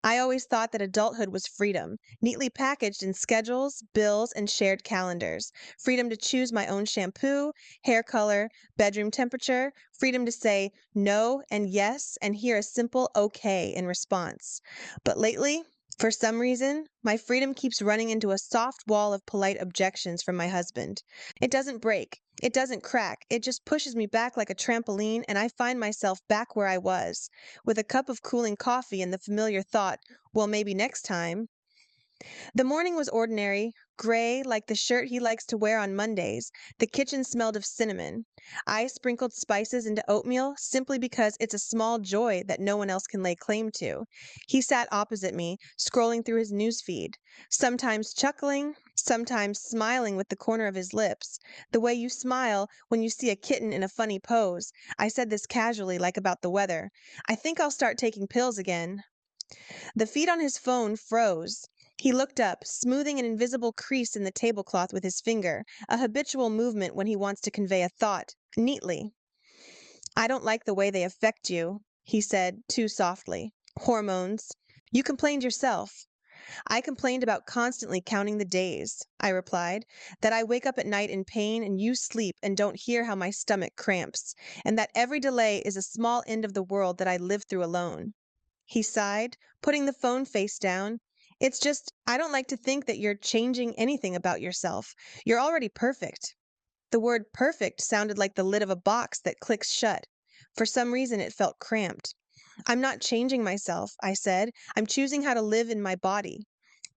I always thought that adulthood was freedom, neatly packaged in schedules, bills, and shared calendars. Freedom to choose my own shampoo, hair color, bedroom temperature, freedom to say no and yes and hear a simple okay in response. But lately, for some reason, my freedom keeps running into a soft wall of polite objections from my husband. It doesn't break. It doesn't crack. It just pushes me back like a trampoline, and I find myself back where I was, with a cup of cooling coffee and the familiar thought, well, maybe next time. The morning was ordinary, gray like the shirt he likes to wear on Mondays. The kitchen smelled of cinnamon. I sprinkled spices into oatmeal simply because it's a small joy that no one else can lay claim to. He sat opposite me, scrolling through his news feed, sometimes chuckling, sometimes smiling with the corner of his lips. The way you smile when you see a kitten in a funny pose. I said this casually, like about the weather. I think I'll start taking pills again. The feed on his phone froze. He looked up, smoothing an invisible crease in the tablecloth with his finger, a habitual movement when he wants to convey a thought, neatly. I don't like the way they affect you, he said, too softly. Hormones. You complained yourself. I complained about constantly counting the days, I replied, that I wake up at night in pain and you sleep and don't hear how my stomach cramps, and that every delay is a small end of the world that I live through alone. He sighed, putting the phone face down. It's just, I don't like to think that you're changing anything about yourself. You're already perfect. The word perfect sounded like the lid of a box that clicks shut. For some reason, it felt cramped. I'm not changing myself, I said. I'm choosing how to live in my body.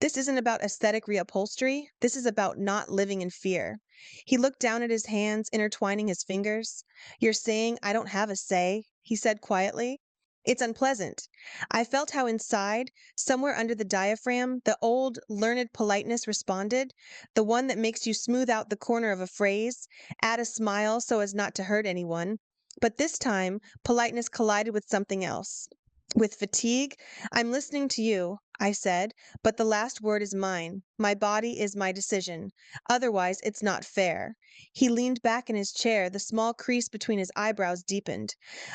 This isn't about aesthetic reupholstery. This is about not living in fear. He looked down at his hands, intertwining his fingers. You're saying I don't have a say, he said quietly. It's unpleasant. I felt how inside, somewhere under the diaphragm, the old learned politeness responded, the one that makes you smooth out the corner of a phrase, add a smile so as not to hurt anyone. But this time, politeness collided with something else. With fatigue, I'm listening to you, I said, but the last word is mine. My body is my decision. Otherwise, it's not fair. He leaned back in his chair, the small crease between his eyebrows deepened.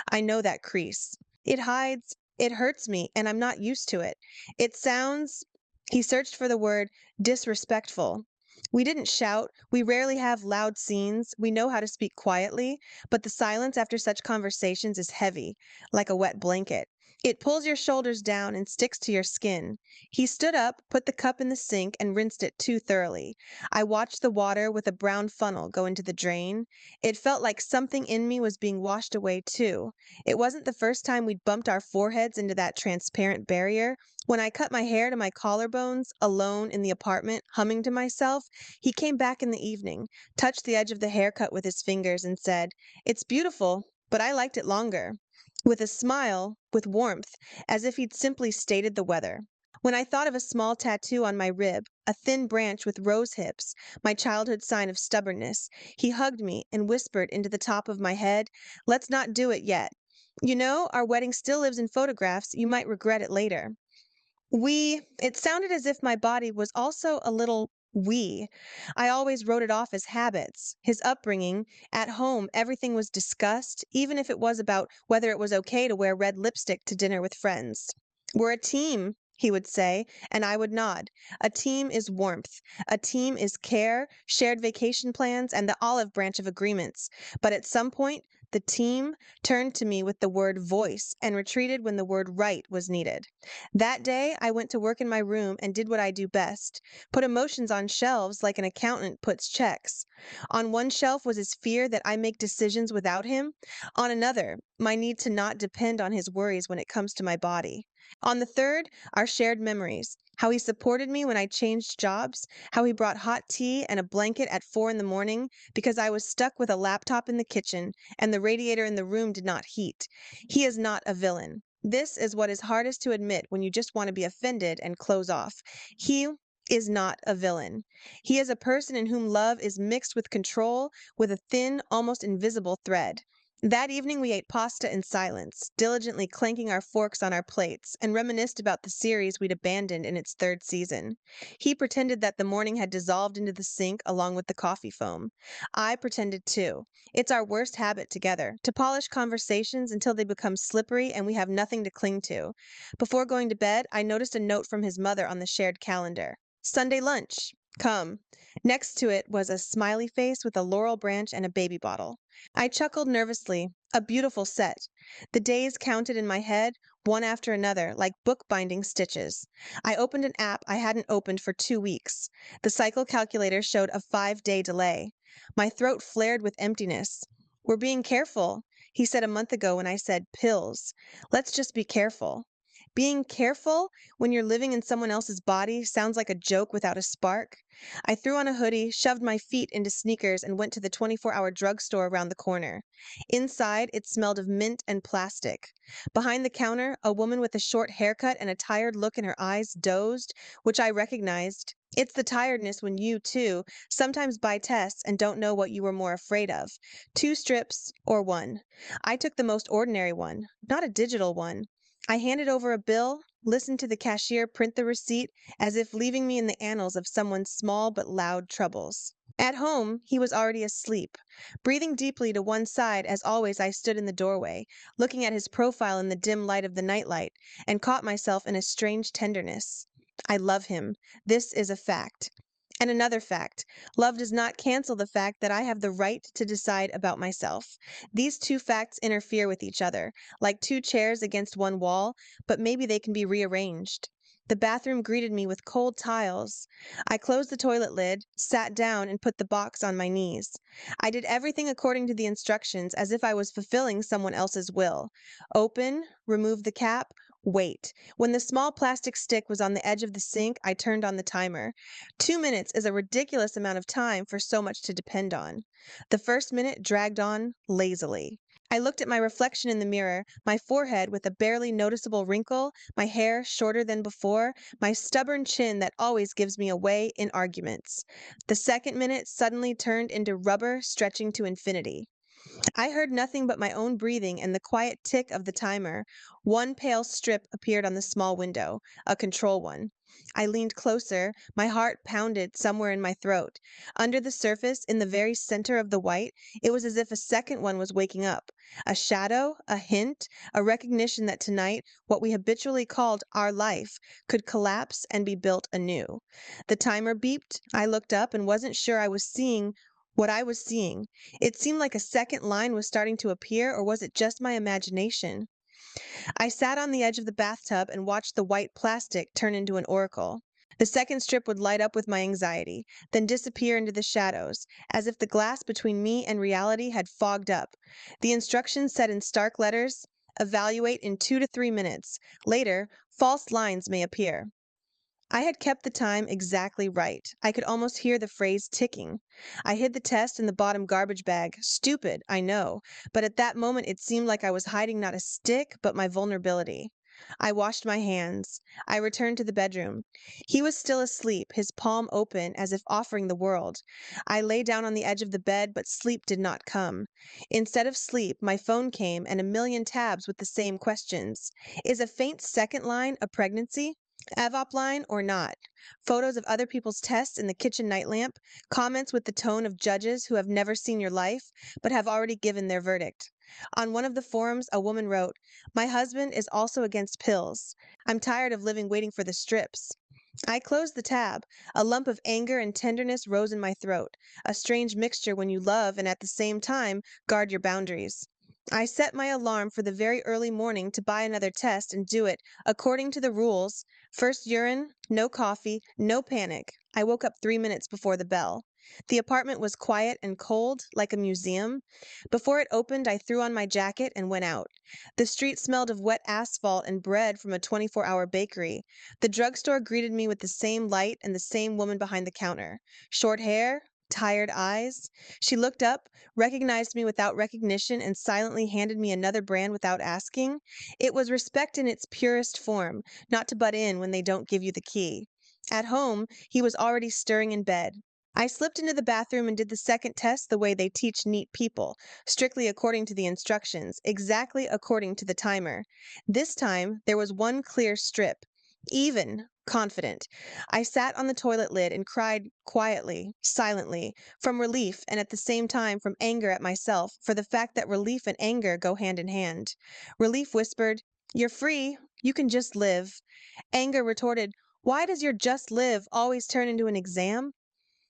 I know that crease. It hides, it hurts me, and I'm not used to it. It sounds, he searched for the word, disrespectful. We didn't shout. We rarely have loud scenes. We know how to speak quietly, but the silence after such conversations is heavy, like a wet blanket. It pulls your shoulders down and sticks to your skin. He stood up, put the cup in the sink, and rinsed it too thoroughly. I watched the water with a brown funnel go into the drain. It felt like something in me was being washed away too. It wasn't the first time we'd bumped our foreheads into that transparent barrier. When I cut my hair to my collarbones, alone in the apartment, humming to myself, he came back in the evening, touched the edge of the haircut with his fingers, and said, "It's beautiful, but I liked it longer." With a smile, with warmth, as if he'd simply stated the weather. When I thought of a small tattoo on my rib, a thin branch with rose hips, my childhood sign of stubbornness, he hugged me and whispered into the top of my head, "Let's not do it yet. You know, our wedding still lives in photographs. You might regret it later." It sounded as if my body was also a little we. I always wrote it off as habits. His upbringing, at home, everything was discussed, even if it was about whether it was okay to wear red lipstick to dinner with friends. We're a team, he would say, and I would nod. A team is warmth. A team is care, shared vacation plans, and the olive branch of agreements. But at some point, the team turned to me with the word voice and retreated when the word right was needed. That day, I went to work in my room and did what I do best, put emotions on shelves like an accountant puts checks. On one shelf was his fear that I make decisions without him. On another, my need to not depend on his worries when it comes to my body. On the third, our shared memories. How he supported me when I changed jobs, how he brought hot tea and a blanket at 4 in the morning because I was stuck with a laptop in the kitchen and the radiator in the room did not heat. He is not a villain. This is what is hardest to admit when you just want to be offended and close off. He is not a villain. He is a person in whom love is mixed with control with a thin, almost invisible thread. That evening, we ate pasta in silence, diligently clanking our forks on our plates, and reminisced about the series we'd abandoned in its third season. He pretended that the morning had dissolved into the sink along with the coffee foam. I pretended too. It's our worst habit together, to polish conversations until they become slippery and we have nothing to cling to. Before going to bed, I noticed a note from his mother on the shared calendar. Sunday lunch. Come. Next to it was a smiley face with a laurel branch and a baby bottle. I chuckled nervously. A beautiful set. The days counted in my head, one after another, like bookbinding stitches. I opened an app I hadn't opened for 2 weeks. The cycle calculator showed a 5-day delay. My throat flared with emptiness. We're being careful, he said a month ago when I said pills. Let's just be careful. Being careful when you're living in someone else's body sounds like a joke without a spark. I threw on a hoodie, shoved my feet into sneakers, and went to the 24-hour drugstore around the corner. Inside, it smelled of mint and plastic. Behind the counter, a woman with a short haircut and a tired look in her eyes dozed, which I recognized. It's the tiredness when you, too, sometimes buy tests and don't know what you were more afraid of. 2 strips or 1. I took the most ordinary one, not a digital one. I handed over a bill, listened to the cashier print the receipt, as if leaving me in the annals of someone's small but loud troubles. At home, he was already asleep. Breathing deeply to one side, as always, I stood in the doorway, looking at his profile in the dim light of the nightlight, and caught myself in a strange tenderness. I love him. This is a fact. And another fact. Love does not cancel the fact that I have the right to decide about myself. These two facts interfere with each other, like two chairs against one wall, but maybe they can be rearranged. The bathroom greeted me with cold tiles. I closed the toilet lid, sat down, and put the box on my knees. I did everything according to the instructions as if I was fulfilling someone else's will. Open, remove the cap, wait. When the small plastic stick was on the edge of the sink, I turned on the timer. 2 minutes is a ridiculous amount of time for so much to depend on. The first minute dragged on lazily. I looked at my reflection in the mirror, my forehead with a barely noticeable wrinkle, my hair shorter than before, my stubborn chin that always gives me away in arguments. The second minute suddenly turned into rubber stretching to infinity. I heard nothing but my own breathing and the quiet tick of the timer. One pale strip appeared on the small window, a control one. I leaned closer, my heart pounded somewhere in my throat. Under the surface, in the very center of the white, it was as if a second one was waking up. A shadow, a hint, a recognition that tonight, what we habitually called our life, could collapse and be built anew. The timer beeped. I looked up and wasn't sure I was seeing what I was seeing. It seemed like a second line was starting to appear, or was it just my imagination? I sat on the edge of the bathtub and watched the white plastic turn into an oracle. The second strip would light up with my anxiety, then disappear into the shadows, as if the glass between me and reality had fogged up. The instructions said in stark letters, "Evaluate in 2 to 3 minutes. Later, false lines may appear." I had kept the time exactly right. I could almost hear the phrase ticking. I hid the test in the bottom garbage bag. Stupid, I know, but at that moment it seemed like I was hiding not a stick, but my vulnerability. I washed my hands. I returned to the bedroom. He was still asleep, his palm open as if offering the world. I lay down on the edge of the bed, but sleep did not come. Instead of sleep, my phone came and a million tabs with the same questions. Is a faint second line a pregnancy? Evop line or not, photos of other people's tests in the kitchen nightlamp, comments with the tone of judges who have never seen your life but have already given their verdict. On one of the forums, a woman wrote, "My husband is also against pills. I'm tired of living waiting for the strips." I closed the tab. A lump of anger and tenderness rose in my throat, a strange mixture when you love and at the same time guard your boundaries. I set my alarm for the very early morning to buy another test and do it according to the rules. First urine, no coffee, no panic. I woke up 3 minutes before the bell. The apartment was quiet and cold, like a museum. Before it opened, I threw on my jacket and went out. The street smelled of wet asphalt and bread from a 24-hour bakery. The drugstore greeted me with the same light and the same woman behind the counter. Short hair, tired eyes. She looked up, recognized me without recognition, and silently handed me another brand without asking. It was respect in its purest form, not to butt in when they don't give you the key. At home, he was already stirring in bed. I slipped into the bathroom and did the second test the way they teach neat people, strictly according to the instructions, exactly according to the timer. This time, there was one clear strip. Even, confident. I sat on the toilet lid and cried quietly, silently, from relief and at the same time from anger at myself for the fact that relief and anger go hand in hand. Relief whispered, "You're free. You can just live." Anger retorted, "Why does your just live always turn into an exam?"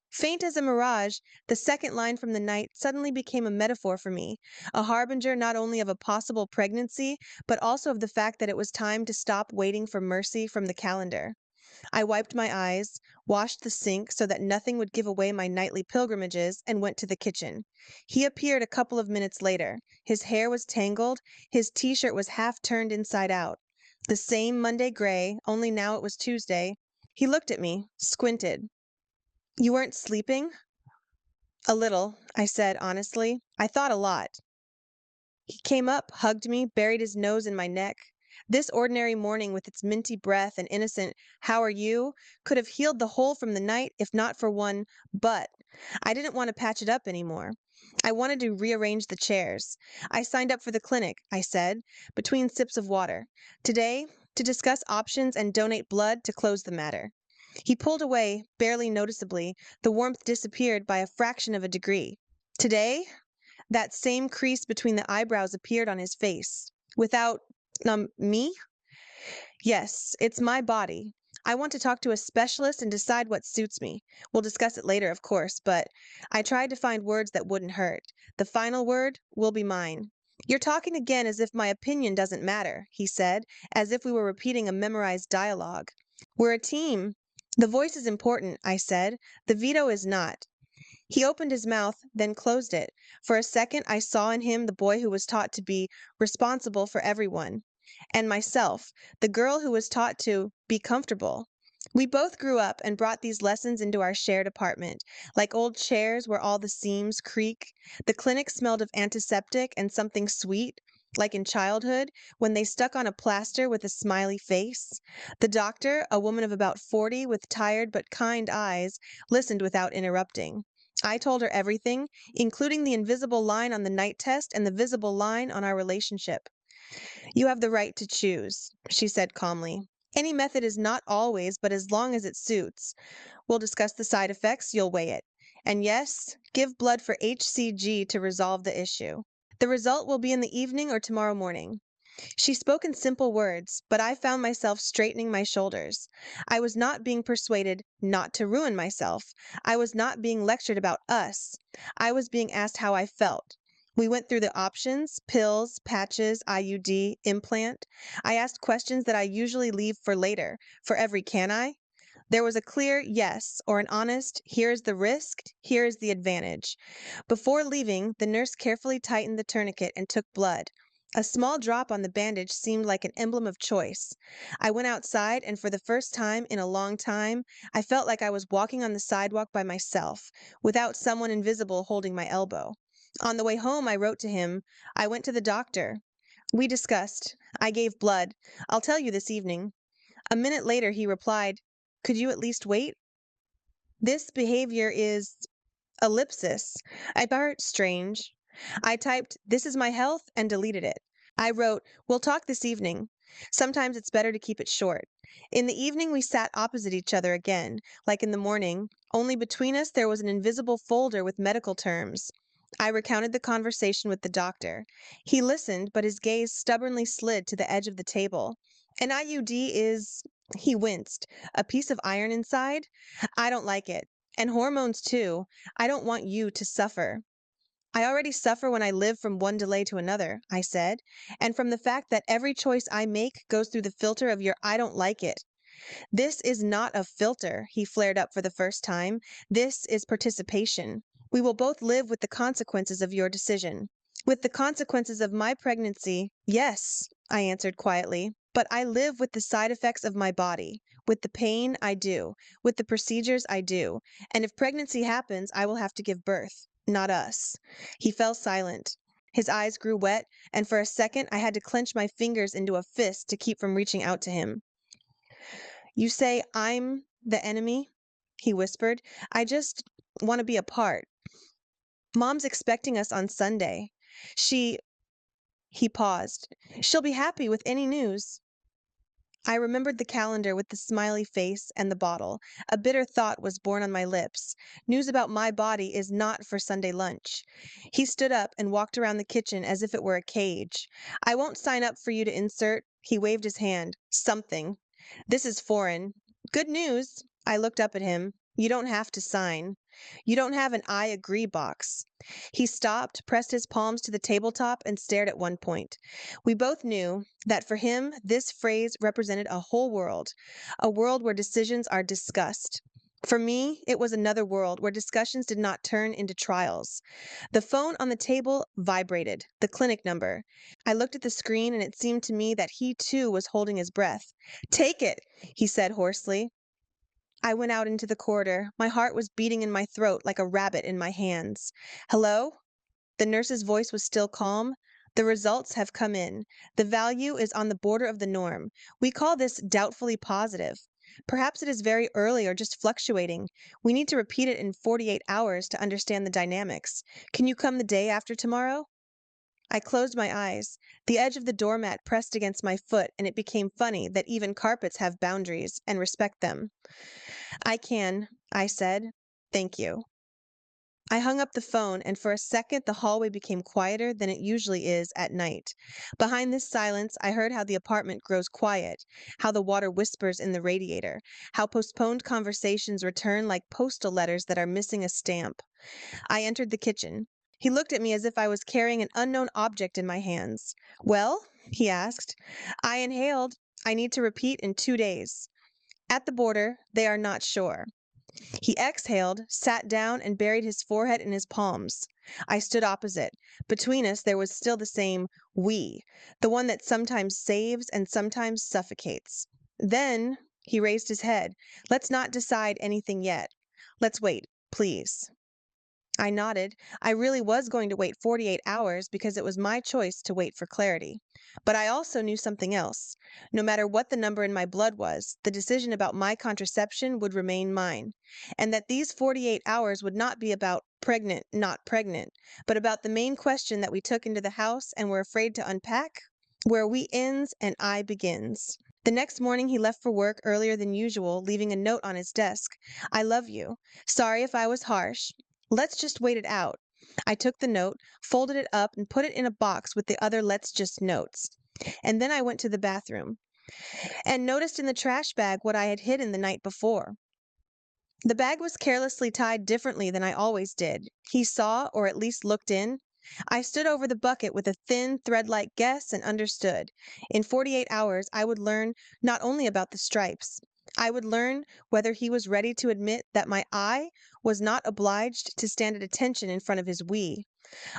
Faint as a mirage, the second line from the night suddenly became a metaphor for me, a harbinger not only of a possible pregnancy, but also of the fact that it was time to stop waiting for mercy from the calendar. I wiped my eyes, washed the sink so that nothing would give away my nightly pilgrimages, and went to the kitchen. He appeared a couple of minutes later. His hair was tangled, his t-shirt was half turned inside out. The same Monday gray, only now it was Tuesday. He looked at me, squinted. "You weren't sleeping?" "A little," I said honestly. "I thought a lot." He came up, hugged me, buried his nose in my neck. This ordinary morning with its minty breath and innocent "How are you?" could have healed the whole from the night if not for one "but." I didn't want to patch it up any more. I wanted to rearrange the chairs. "I signed up for the clinic," I said, between sips of water. "Today, to discuss options and donate blood to close the matter." He pulled away, barely noticeably. The warmth disappeared by a fraction of a degree. "Today?" That same crease between the eyebrows appeared on his face. "Without, me?" "Yes, it's my body. I want to talk to a specialist and decide what suits me. We'll discuss it later, of course, but—" I tried to find words that wouldn't hurt. "The final word will be mine." "You're talking again as if my opinion doesn't matter," he said, as if we were repeating a memorized dialogue. "We're a team." "The voice is important," I said. "The veto is not." He opened his mouth, then closed it. For a second I saw in him the boy who was taught to be responsible for everyone. And myself, the girl who was taught to be comfortable. We both grew up and brought these lessons into our shared apartment, like old chairs where all the seams creak. The clinic smelled of antiseptic and something sweet, like in childhood, when they stuck on a plaster with a smiley face. The doctor, a woman of about 40 with tired but kind eyes, listened without interrupting. I told her everything, including the invisible line on the night test and the visible line on our relationship. "You have the right to choose," she said calmly. "Any method is not always, but as long as it suits. We'll discuss the side effects, you'll weigh it. And yes, give blood for HCG to resolve the issue. The result will be in the evening or tomorrow morning." She spoke in simple words, but I found myself straightening my shoulders. I was not being persuaded not to ruin myself. I was not being lectured about us. I was being asked how I felt. We went through the options: pills, patches, IUD, implant. I asked questions that I usually leave for later. For every "can I?" There was a clear yes, or an honest "here is the risk, here is the advantage." Before leaving, the nurse carefully tightened the tourniquet and took blood. A small drop on the bandage seemed like an emblem of choice. I went outside, and for the first time in a long time, I felt like I was walking on the sidewalk by myself, without someone invisible holding my elbow. On the way home, I wrote to him. I went to the doctor. We discussed. I gave blood. I'll tell you this evening. A minute later, he replied, "Could you at least wait? This behavior is ellipsis." I thought strange. I typed, "This is my health," and deleted it. I wrote, "We'll talk this evening." Sometimes it's better to keep it short. In the evening, we sat opposite each other again, like in the morning, only between us there was an invisible folder with medical terms. I recounted the conversation with the doctor. He listened, but his gaze stubbornly slid to the edge of the table. "An IUD is—" He winced. "A piece of iron inside? I don't like it. And hormones too. I don't want you to suffer." "I already suffer when I live from one delay to another," I said, "and from the fact that every choice I make goes through the filter of your 'I don't like it.'" "This is not a filter," he flared up for the first time. "This is participation. We will both live with the consequences of your decision." "With the consequences of my pregnancy, yes," I answered quietly. "But I live with the side effects of my body. With the pain, I do. With the procedures, I do. And if pregnancy happens, I will have to give birth. Not us." He fell silent. His eyes grew wet, and for a second I had to clench my fingers into a fist to keep from reaching out to him. "You say I'm the enemy?" he whispered. "I just want to be apart. Mom's expecting us on Sunday. She, he paused. She'll be happy with any news. I remembered the calendar with the smiley face and the bottle. A bitter thought was born on my lips. News about my body is not for Sunday lunch. He stood up and walked around the kitchen as if it were a cage. I won't sign up for you to insert, he waved his hand, something. This is foreign. Good news. I looked up at him. You don't have to sign. You don't have an I agree box. He stopped, pressed his palms to the tabletop, and stared at one point. We both knew that for him, this phrase represented a whole world, a world where decisions are discussed. For me, it was another world where discussions did not turn into trials. The phone on the table vibrated, the clinic number. I looked at the screen and it seemed to me that he too was holding his breath. Take it, he said hoarsely. I went out into the corridor. My heart was beating in my throat like a rabbit in my hands. Hello? The nurse's voice was still calm. The results have come in. The value is on the border of the norm. We call this doubtfully positive. Perhaps it is very early or just fluctuating. We need to repeat it in 48 hours to understand the dynamics. Can you come the day after tomorrow? I closed my eyes. The edge of the doormat pressed against my foot, and it became funny that even carpets have boundaries and respect them. I can, I said. Thank you. I hung up the phone, and for a second the hallway became quieter than it usually is at night. Behind this silence, I heard how the apartment grows quiet, how the water whispers in the radiator, how postponed conversations return like postal letters that are missing a stamp. I entered the kitchen. He looked at me as if I was carrying an unknown object in my hands. Well? He asked. I inhaled. I need to repeat in 2 days. At the border, they are not sure. He exhaled, sat down, and buried his forehead in his palms. I stood opposite. Between us there was still the same we, the one that sometimes saves and sometimes suffocates. Then he raised his head. Let's not decide anything yet. Let's wait, please. I nodded. I really was going to wait 48 hours because it was my choice to wait for clarity. But I also knew something else. No matter what the number in my blood was, the decision about my contraception would remain mine. And that these 48 hours would not be about pregnant, not pregnant, but about the main question that we took into the house and were afraid to unpack, where we ends and I begins. The next morning he left for work earlier than usual, leaving a note on his desk. I love you. Sorry if I was harsh. Let's just wait it out. I took the note, folded it up, and put it in a box with the other let's just notes. And then I went to the bathroom and noticed in the trash bag what I had hidden the night before. The bag was carelessly tied differently than I always did. He saw, or at least looked in. I stood over the bucket with a thin, thread-like guess and understood. In 48 hours, I would learn not only about the stripes. I would learn whether he was ready to admit that my I was not obliged to stand at attention in front of his we.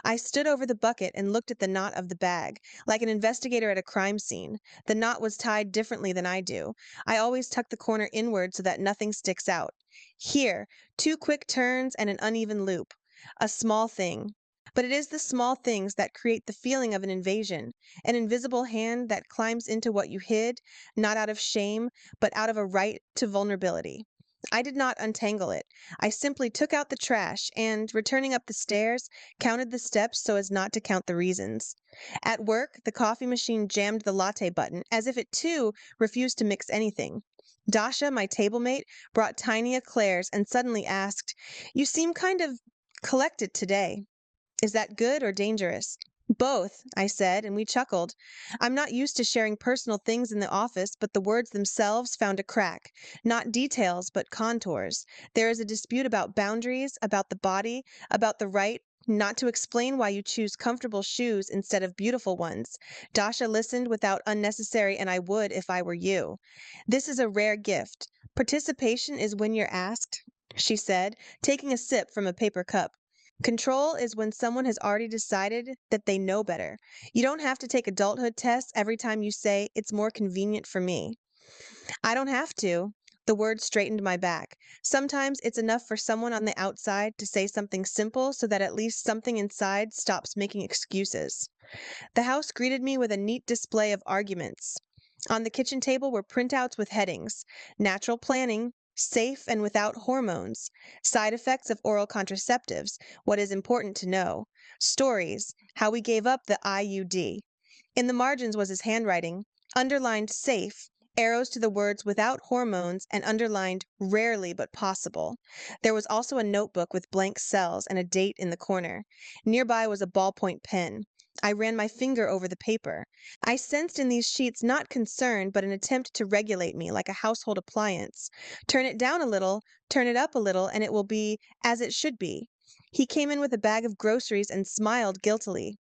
I stood over the bucket and looked at the knot of the bag, like an investigator at a crime scene. The knot was tied differently than I do. I always tuck the corner inward so that nothing sticks out. Here, 2 quick turns and an uneven loop. A small thing. But it is the small things that create the feeling of an invasion, an invisible hand that climbs into what you hid, not out of shame, but out of a right to vulnerability. I did not untangle it. I simply took out the trash and, returning up the stairs, counted the steps so as not to count the reasons. At work, the coffee machine jammed the latte button, as if it too refused to mix anything. Dasha, my table mate, brought tiny eclairs and suddenly asked, You seem kind of collected today. Is that good or dangerous? Both, I said, and we chuckled. I'm not used to sharing personal things in the office, but the words themselves found a crack. Not details, but contours. There is a dispute about boundaries, about the body, about the right not to explain why you choose comfortable shoes instead of beautiful ones. Dasha listened without unnecessary, and I would if I were you. This is a rare gift. Participation is when you're asked, she said, taking a sip from a paper cup. Control is when someone has already decided that they know better. You don't have to take adulthood tests every time you say, it's more convenient for me. I don't have to. The word straightened my back. Sometimes it's enough for someone on the outside to say something simple so that at least something inside stops making excuses. The house greeted me with a neat display of arguments. On the kitchen table were printouts with headings: Natural Planning, safe and without hormones, side effects of oral contraceptives, what is important to know, stories, how we gave up the IUD. In the margins was his handwriting, underlined safe, arrows to the words without hormones, and underlined rarely but possible. There was also a notebook with blank cells and a date in the corner. Nearby was a ballpoint pen. I ran my finger over the paper. I sensed in these sheets not concern, but an attempt to regulate me like a household appliance. Turn it down a little, turn it up a little, and it will be as it should be. He came in with a bag of groceries and smiled guiltily.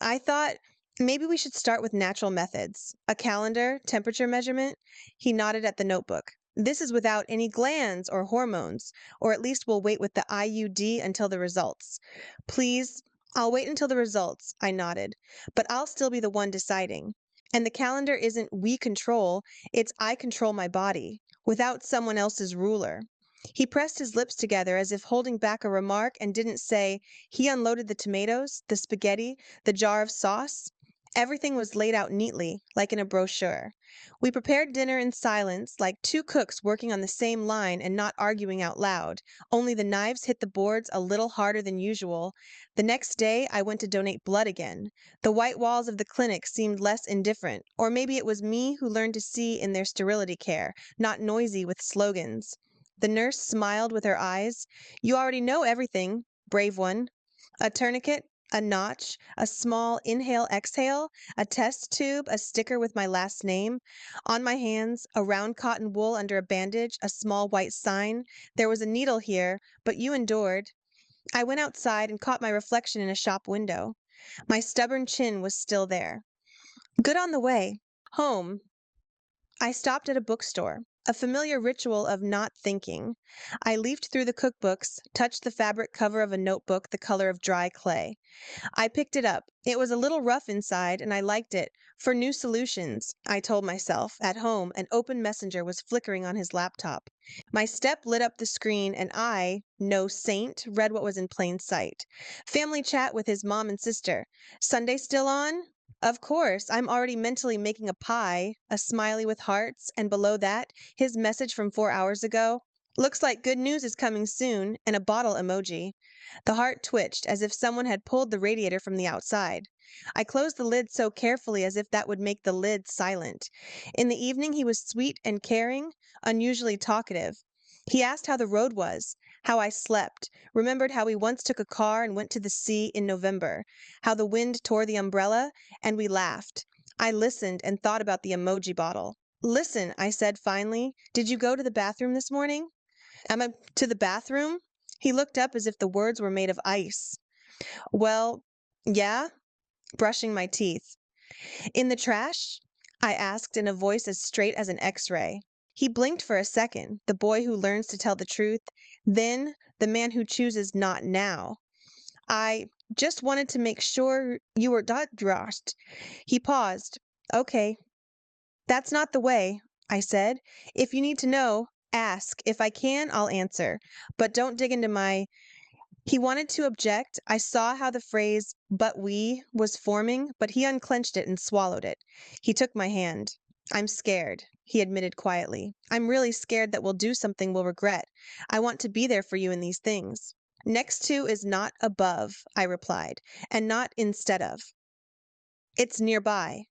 I thought maybe we should start with natural methods. A calendar, temperature measurement. He nodded at the notebook. This is without any glands or hormones, or at least we'll wait with the IUD until the results. Please, I'll wait until the results, I nodded, but I'll still be the one deciding. And the calendar isn't we control, it's I control my body, without someone else's ruler. He pressed his lips together as if holding back a remark and didn't say, he unloaded the tomatoes, the spaghetti, the jar of sauce. Everything was laid out neatly, like in a brochure. We prepared dinner in silence, like two cooks working on the same line and not arguing out loud, only the knives hit the boards a little harder than usual. The next day, I went to donate blood again. The white walls of the clinic seemed less indifferent, or maybe it was me who learned to see in their sterility care, not noisy with slogans. The nurse smiled with her eyes. You already know everything, brave one. A tourniquet, a notch, a small inhale-exhale, a test tube, a sticker with my last name. On my hands, a round cotton wool under a bandage, a small white sign. There was a needle here, but you endured. I went outside and caught my reflection in a shop window. My stubborn chin was still there. Good on the way. Home. I stopped at a bookstore, a familiar ritual of not thinking. I leafed through the cookbooks, touched the fabric cover of a notebook the color of dry clay. I picked it up. It was a little rough inside, and I liked it. For new solutions, I told myself. At home, an open messenger was flickering on his laptop. My step lit up the screen, and I, no saint, read what was in plain sight. Family chat with his mom and sister. Sunday still on? Of course, I'm already mentally making a pie, a smiley with hearts, and below that, his message from 4 hours ago. Looks like good news is coming soon, and a bottle emoji. The heart twitched as if someone had pulled the radiator from the outside. I closed the lid so carefully as if that would make the lid silent. In the evening, he was sweet and caring, unusually talkative. He asked how the road was, how I slept, remembered how we once took a car and went to the sea in November, how the wind tore the umbrella, and we laughed. I listened and thought about the emoji bottle. Listen, I said finally, did you go to the bathroom this morning? Am I to the bathroom? He looked up as if the words were made of ice. Well, yeah, brushing my teeth. In the trash? I asked in a voice as straight as an X-ray. He blinked for a second, the boy who learns to tell the truth, then the man who chooses not now. I just wanted to make sure you were dot dressed. He paused. Okay. That's not the way, I said. If you need to know, ask. If I can, I'll answer. But don't dig into my. He wanted to object. I saw how the phrase, but we, was forming, but he unclenched it and swallowed it. He took my hand. I'm scared, he admitted quietly. I'm really scared that we'll do something we'll regret. I want to be there for you in these things. Next to is not above, I replied, and not instead of. It's nearby.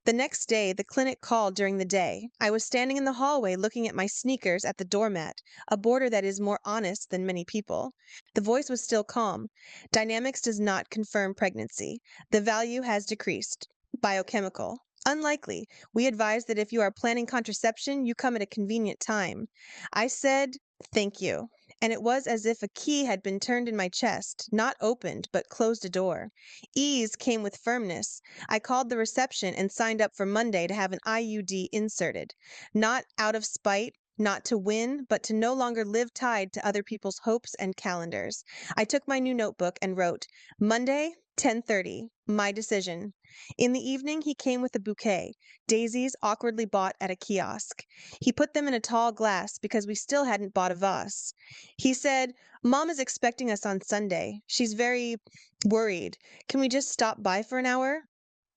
The next day, the clinic called during the day. I was standing in the hallway looking at my sneakers at the doormat, a border that is more honest than many people. The voice was still calm. Dynamics does not confirm pregnancy. The value has decreased. Biochemical. Unlikely. We advise that if you are planning contraception, you come at a convenient time. I said, thank you. And it was as if a key had been turned in my chest, not opened, but closed a door. Ease came with firmness. I called the reception and signed up for Monday to have an IUD inserted. Not out of spite, not to win, but to no longer live tied to other people's hopes and calendars. I took my new notebook and wrote, Monday, 10:30, my decision. In the evening, he came with a bouquet, daisies awkwardly bought at a kiosk. He put them in a tall glass because we still hadn't bought a vase. He said, Mom is expecting us on Sunday. She's very worried. Can we just stop by for an hour?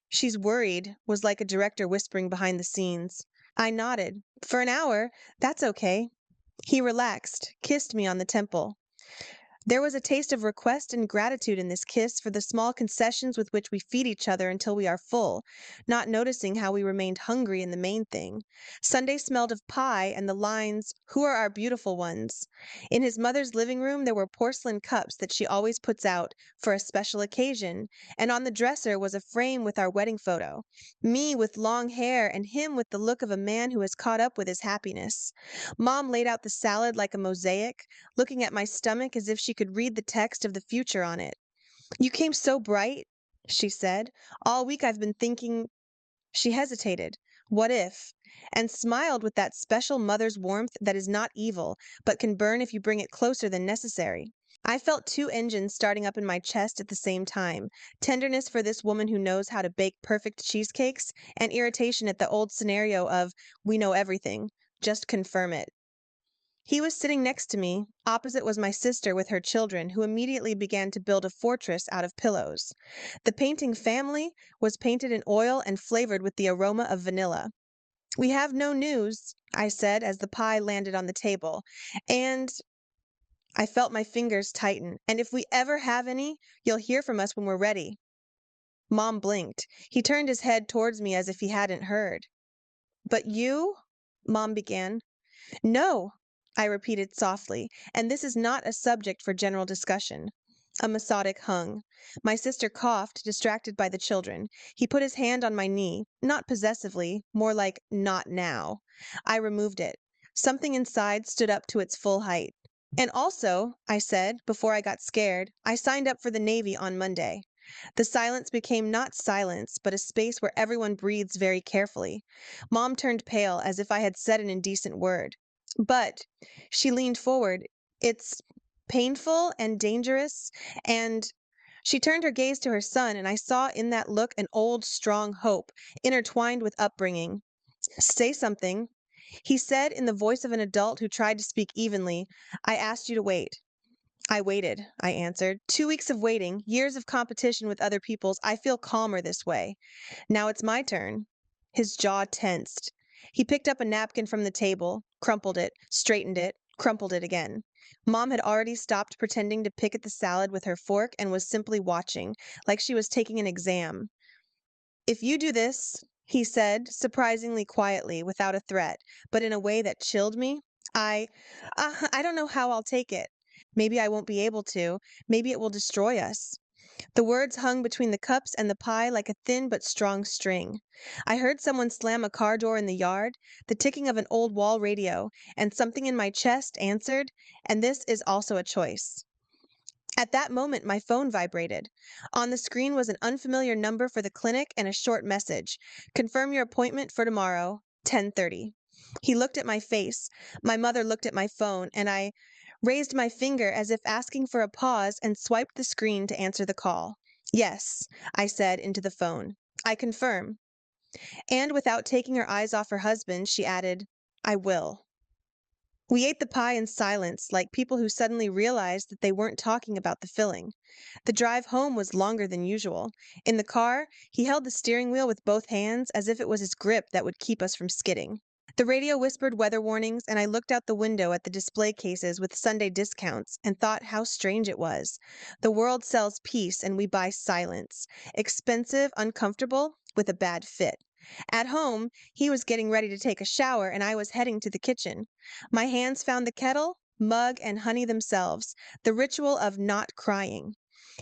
She's worried, was like a director whispering behind the scenes. I nodded. For an hour? That's okay. He relaxed, kissed me on the temple. There was a taste of request and gratitude in this kiss for the small concessions with which we feed each other until we are full, not noticing how we remained hungry in the main thing. Sunday smelled of pie and the lines, "Who are our beautiful ones?" In his mother's living room there were porcelain cups that she always puts out for a special occasion, and on the dresser was a frame with our wedding photo. Me with long hair and him with the look of a man who has caught up with his happiness. Mom laid out the salad like a mosaic, looking at my stomach as if she could read the text of the future on it. "You came so bright," she said. "All week I've been thinking—" She hesitated. "What if?" And smiled with that special mother's warmth that is not evil, but can burn if you bring it closer than necessary. I felt two engines starting up in my chest at the same time, tenderness for this woman who knows how to bake perfect cheesecakes, and irritation at the old scenario of, "We know everything. Just confirm it." He was sitting next to me. Opposite was my sister with her children, who immediately began to build a fortress out of pillows. The painting family was painted in oil and flavored with the aroma of vanilla. "We have no news," I said as the pie landed on the table. And I felt my fingers tighten. "And if we ever have any, you'll hear from us when we're ready." Mom blinked. He turned his head towards me as if he hadn't heard. "But you?" Mom began. "No," I repeated softly, "and this is not a subject for general discussion." A Masonic hung. My sister coughed, distracted by the children. He put his hand on my knee, not possessively, more like "not now." I removed it. Something inside stood up to its full height. "And also," I said, before I got scared, "I signed up for the Navy on Monday." The silence became not silence, but a space where everyone breathes very carefully. Mom turned pale, as if I had said an indecent word. "But," she leaned forward, "it's painful and dangerous, and—" She turned her gaze to her son, and I saw in that look an old, strong hope, intertwined with upbringing. "Say something." He said in the voice of an adult who tried to speak evenly, "I asked you to wait." "I waited," I answered. "2 weeks of waiting, years of competition with other people's. I feel calmer this way. Now it's my turn." His jaw tensed. He picked up a napkin from the table, crumpled it, straightened it, crumpled it again. Mom had already stopped pretending to pick at the salad with her fork and was simply watching, like she was taking an exam. "If you do this," he said, surprisingly quietly, without a threat, but in a way that chilled me, I don't know how I'll take it. Maybe I won't be able to. Maybe it will destroy us." The words hung between the cups and the pie like a thin but strong string. I heard someone slam a car door in the yard, the ticking of an old wall radio, and something in my chest answered, "And this is also a choice." At that moment, my phone vibrated. On the screen was an unfamiliar number for the clinic and a short message. "Confirm your appointment for tomorrow, 10:30. He looked at my face. My mother looked at my phone, and I raised my finger as if asking for a pause and swiped the screen to answer the call. "Yes," I said into the phone. "I confirm." And without taking her eyes off her husband, she added, "I will." We ate the pie in silence, like people who suddenly realized that they weren't talking about the filling. The drive home was longer than usual. In the car, he held the steering wheel with both hands as if it was his grip that would keep us from skidding. The radio whispered weather warnings, and I looked out the window at the display cases with Sunday discounts and thought how strange it was. The world sells peace and we buy silence. Expensive, uncomfortable, with a bad fit. At home, he was getting ready to take a shower and I was heading to the kitchen. My hands found the kettle, mug, and honey themselves, the ritual of not crying.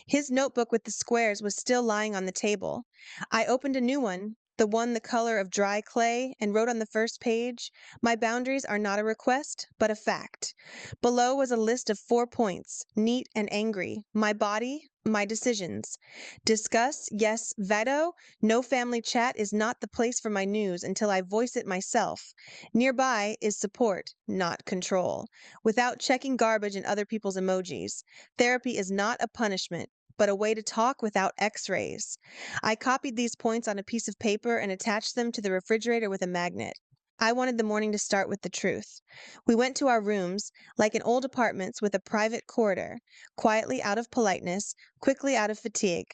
His notebook with the squares was still lying on the table. I opened a new one, the one the color of dry clay, and wrote on the first page, "My boundaries are not a request, but a fact." Below was a list of 4 points, neat and angry. My body, my decisions. Discuss, yes, veto. No family chat is not the place for my news until I voice it myself. Nearby is support, not control. Without checking garbage and other people's emojis. Therapy is not a punishment, but a way to talk without x-rays. I copied these points on a piece of paper and attached them to the refrigerator with a magnet. I wanted the morning to start with the truth. We went to our rooms, like in old apartments with a private corridor, quietly out of politeness, quickly out of fatigue.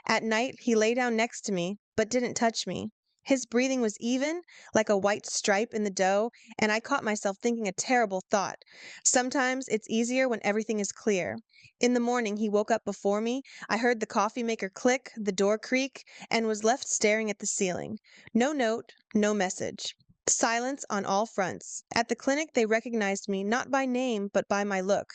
At night, he lay down next to me, but didn't touch me. His breathing was even, like a white stripe in the dough, and I caught myself thinking a terrible thought. Sometimes it's easier when everything is clear. In the morning, he woke up before me. I heard the coffee maker click, the door creak, and was left staring at the ceiling. No note, no message. Silence on all fronts. At the clinic, they recognized me not by name, but by my look.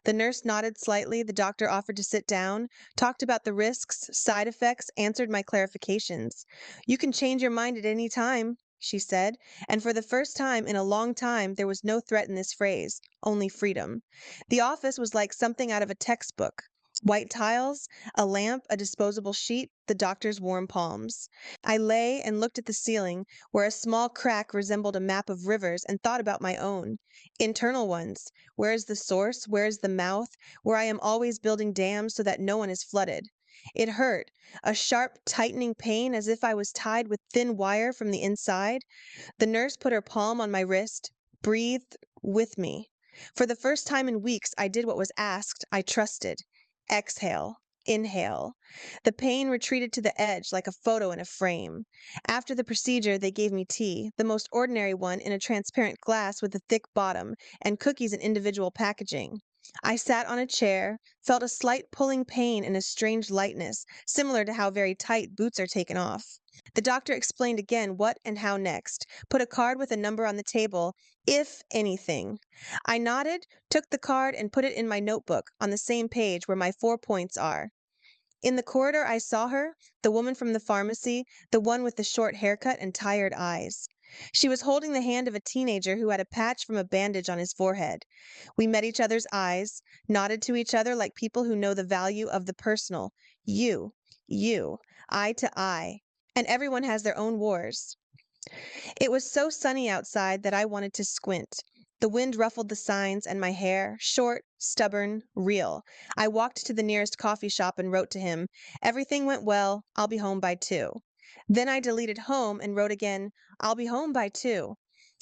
The nurse nodded slightly, the doctor offered to sit down, talked about the risks, side effects, answered my clarifications. You can change your mind at any time, she said, and for the first time in a long time, there was no threat in this phrase, only freedom. The office was like something out of a textbook. White tiles, a lamp, a disposable sheet, the doctor's warm palms. I lay and looked at the ceiling, where a small crack resembled a map of rivers, and thought about my own. Internal ones. Where is the source? Where is the mouth? Where I am always building dams so that no one is flooded. It hurt, a sharp, tightening pain as if I was tied with thin wire from the inside. The nurse put her palm on my wrist, breathed with me. For the first time in weeks, I did what was asked. I trusted. Exhale. Inhale. The pain retreated to the edge like a photo in a frame. After the procedure, they gave me tea, the most ordinary one in a transparent glass with a thick bottom, and cookies in individual packaging. I sat on a chair, felt a slight pulling pain and a strange lightness, similar to how very tight boots are taken off. The doctor explained again what and how next, put a card with a number on the table, if anything. I nodded, took the card, and put it in my notebook on the same page where my 4 points are. In the corridor, I saw her, the woman from the pharmacy, the one with the short haircut and tired eyes. She was holding the hand of a teenager who had a patch from a bandage on his forehead. We met each other's eyes, nodded to each other like people who know the value of the personal. You, eye to eye. And everyone has their own wars. It was so sunny outside that I wanted to squint. The wind ruffled the signs, and my hair, short, stubborn, real. I walked to the nearest coffee shop and wrote to him, "Everything went well. I'll be home by 2." Then I deleted home and wrote again, "I'll be home by 2."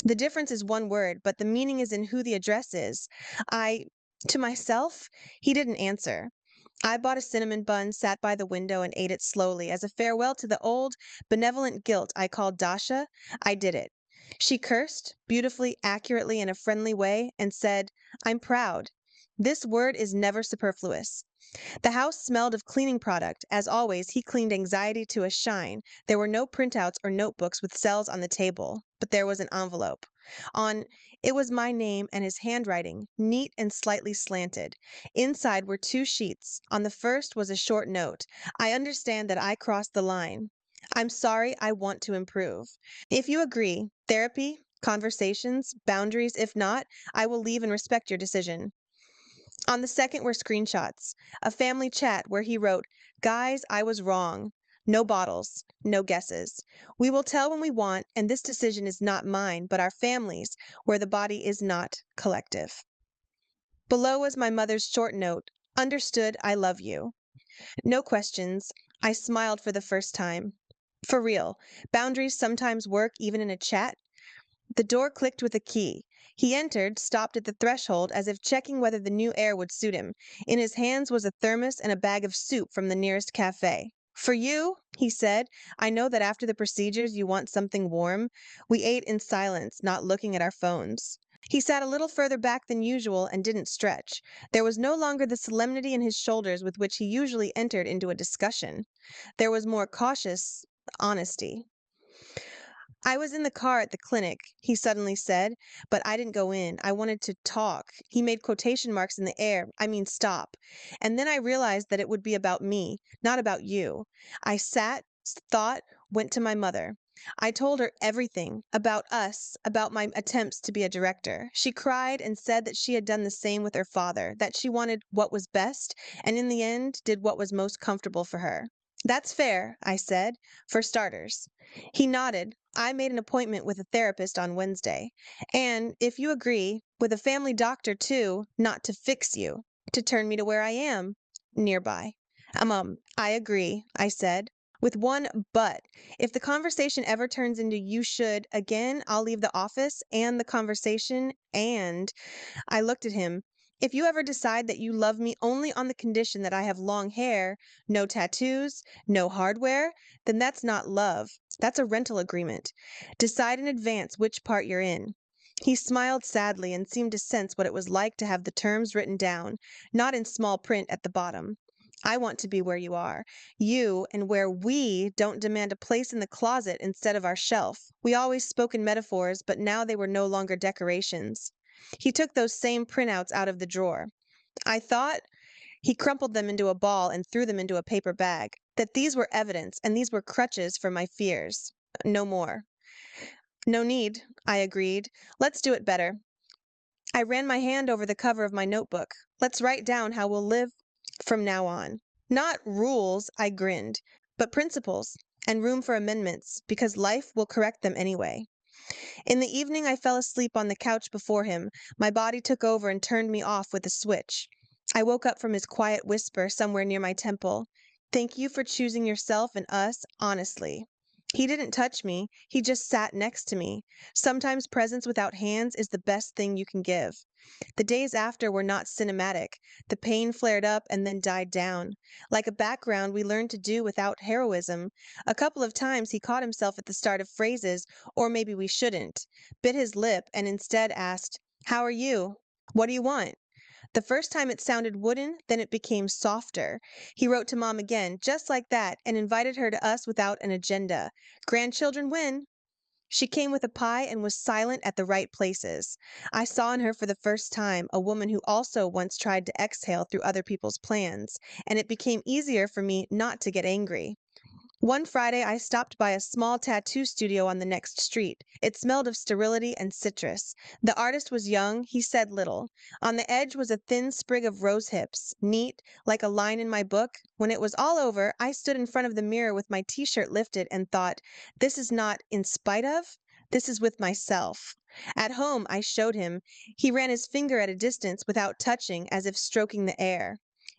The difference is one word, but the meaning is in who the address is. I, to myself, he didn't answer. I bought a cinnamon bun, sat by the window, and ate it slowly. As a farewell to the old, benevolent guilt I called Dasha, I did it. She cursed, beautifully, accurately, in a friendly way, and said, "I'm proud." This word is never superfluous. The house smelled of cleaning product. As always, he cleaned anxiety to a shine. There were no printouts or notebooks with cells on the table, but there was an envelope. On it was my name and his handwriting, neat and slightly slanted. Inside were 2 sheets. On the first was a short note. "I understand that I crossed the line. I'm sorry, I want to improve. If you agree, therapy, conversations, boundaries. If not, I will leave and respect your decision." On the second were screenshots. A family chat where he wrote, "Guys, I was wrong. No bottles, no guesses. We will tell when we want, and this decision is not mine, but our family's, where the body is not collective." Below was my mother's short note, "Understood, I love you." No questions. I smiled for the first time. For real, boundaries sometimes work even in a chat. The door clicked with a key. He entered, stopped at the threshold as if checking whether the new air would suit him. In his hands was a thermos and a bag of soup from the nearest cafe. "For you?" he said. "I know that after the procedures you want something warm." We ate in silence, not looking at our phones. He sat a little further back than usual and didn't stretch. There was no longer the solemnity in his shoulders with which he usually entered into a discussion. There was more cautious honesty. "I was in the car at the clinic," he suddenly said, "but I didn't go in. I wanted to talk." He made quotation marks in the air. "I mean, stop. And then I realized that it would be about me, not about you." I sat, thought, went to my mother. I told her everything about us, about my attempts to be a director. She cried and said that she had done the same with her father, that she wanted what was best, and in the end did what was most comfortable for her. "That's fair," I said, "for starters." He nodded. "I made an appointment with a therapist on Wednesday. And, if you agree, with a family doctor too, not to fix you, to turn me to where I am, nearby." I agree," I said. "With one but. If the conversation ever turns into 'you should' again, I'll leave the office and the conversation and—" I looked at him. If you ever decide that you love me only on the condition that I have long hair, no tattoos, no hardware, then that's not love. That's a rental agreement. Decide in advance which part you're in. He smiled sadly and seemed to sense what it was like to have the terms written down, not in small print at the bottom. I want to be where you are. You and where we don't demand a place in the closet instead of our shelf. We always spoke in metaphors, but now they were no longer decorations. He took those same printouts out of the drawer. I thought, he crumpled them into a ball and threw them into a paper bag, that these were evidence and these were crutches for my fears. No more. No need, I agreed. Let's do it better. I ran my hand over the cover of my notebook. Let's write down how we'll live from now on. Not rules, I grinned, but principles and room for amendments, because life will correct them anyway. In the evening, I fell asleep on the couch before him. My body took over and turned me off with a switch. I woke up from his quiet whisper somewhere near my temple. Thank you for choosing yourself and us honestly. He didn't touch me. He just sat next to me. Sometimes presence without hands is the best thing you can give. The days after were not cinematic. The pain flared up and then died down. Like a background we learned to do without heroism. A couple of times he caught himself at the start of phrases, or maybe we shouldn't, bit his lip and instead asked, "How are you? What do you want?" The first time it sounded wooden, then it became softer. He wrote to Mom again, just like that, and invited her to us without an agenda. Grandchildren win. She came with a pie and was silent at the right places. I saw in her for the first time a woman who also once tried to exhale through other people's plans, and it became easier for me not to get angry. One Friday, I stopped by a small tattoo studio on the next street. It smelled of sterility and citrus. The artist was young, he said little. On the edge was a thin sprig of rose hips, neat, like a line in my book. When it was all over, I stood in front of the mirror with my t-shirt lifted and thought, this is not in spite of, this is with myself. At home, I showed him. He ran his finger at a distance without touching, as if stroking the air.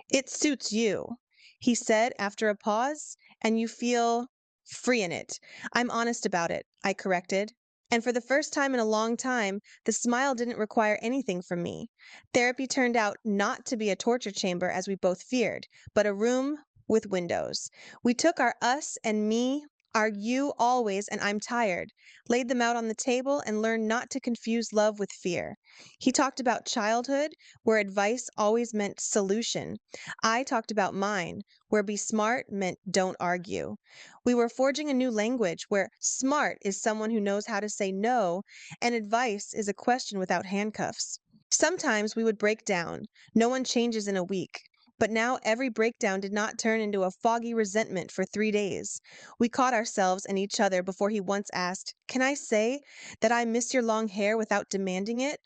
It suits you, he said after a pause, and you feel free in it. I'm honest about it, I corrected. And for the first time in a long time, the smile didn't require anything from me. Therapy turned out not to be a torture chamber as we both feared, but a room with windows. We took our us and me, our you always and I'm tired, laid them out on the table and learned not to confuse love with fear. He talked about childhood, where advice always meant solution. I talked about mine, where be smart meant don't argue. We were forging a new language where smart is someone who knows how to say no, and advice is a question without handcuffs. Sometimes we would break down. No one changes in a week. But now every breakdown did not turn into a foggy resentment for 3 days. We caught ourselves and each other before he once asked, "Can I say that I miss your long hair without demanding it?"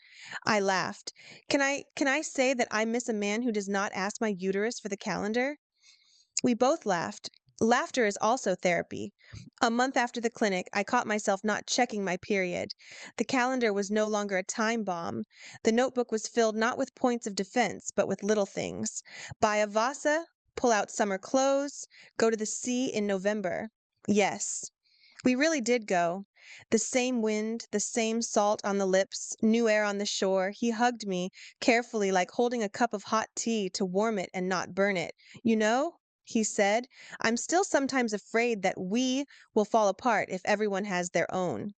I laughed. Can I say that I miss a man who does not ask my uterus for the calendar? We both laughed. Laughter is also therapy. A month after the clinic, I caught myself not checking my period. The calendar was no longer a time bomb. The notebook was filled not with points of defense, but with little things. Buy a Vasa, pull out summer clothes, go to the sea in November. Yes, we really did go. The same wind, the same salt on the lips, new air on the shore. He hugged me, carefully, like holding a cup of hot tea to warm it and not burn it. You know, he said, I'm still sometimes afraid that we will fall apart if everyone has their own.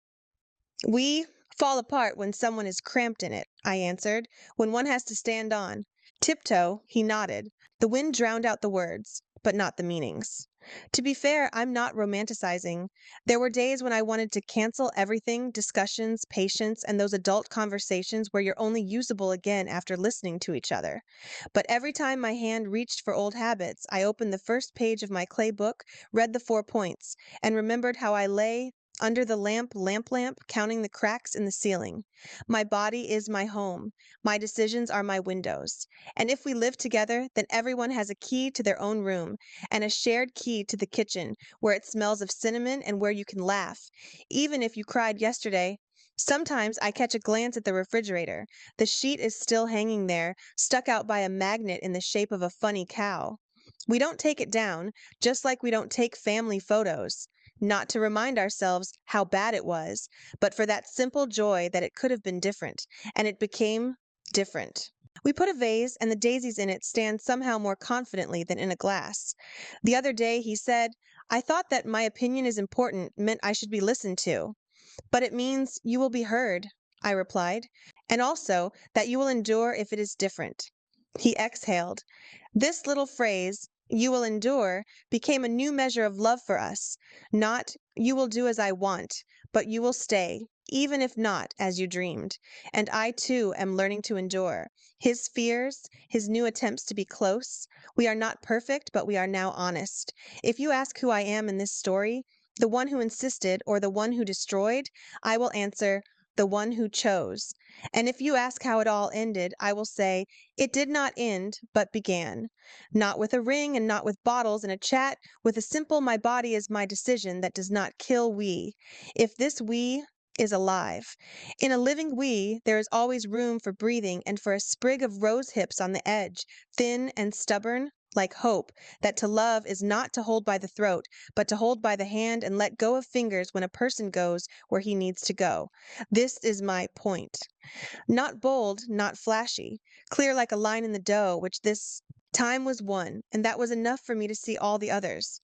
We fall apart when someone is cramped in it, I answered, when one has to stand on. Tiptoe, he nodded. The wind drowned out the words, but not the meanings. To be fair, I'm not romanticizing. There were days when I wanted to cancel everything, discussions, patience, and those adult conversations where you're only usable again after listening to each other. But every time my hand reached for old habits, I opened the first page of my clay book, read the 4 points, and remembered how I lay under the lamp, counting the cracks in the ceiling. My body is my home. My decisions are my windows. And if we live together, then everyone has a key to their own room and a shared key to the kitchen where it smells of cinnamon and where you can laugh. Even if you cried yesterday, sometimes I catch a glance at the refrigerator. The sheet is still hanging there, stuck out by a magnet in the shape of a funny cow. We don't take it down, just like we don't take family photos. Not to remind ourselves how bad it was, but for that simple joy that it could have been different, and it became different. We put a vase, and the daisies in it stand somehow more confidently than in a glass. The other day he said, I thought that my opinion is important meant I should be listened to. But it means you will be heard, I replied, and also that you will endure if it is different. He exhaled. This little phrase, you will endure, became a new measure of love for us. Not, you will do as I want, but you will stay, even if not as you dreamed. And I too am learning to endure. His fears, his new attempts to be close. We are not perfect, but we are now honest. If you ask who I am in this story, the one who insisted or the one who destroyed, I will answer, the one who chose. And if you ask how it all ended, I will say, it did not end, but began. Not with a ring and not with bottles and a chat, with a simple my body is my decision that does not kill we. If this we is alive. In a living we, there is always room for breathing and for a sprig of rose hips on the edge, thin and stubborn, like hope, that to love is not to hold by the throat, but to hold by the hand and let go of fingers when a person goes where he needs to go. This is my point. Not bold, not flashy, clear like a line in the dough, which this time was one, and that was enough for me to see all the others.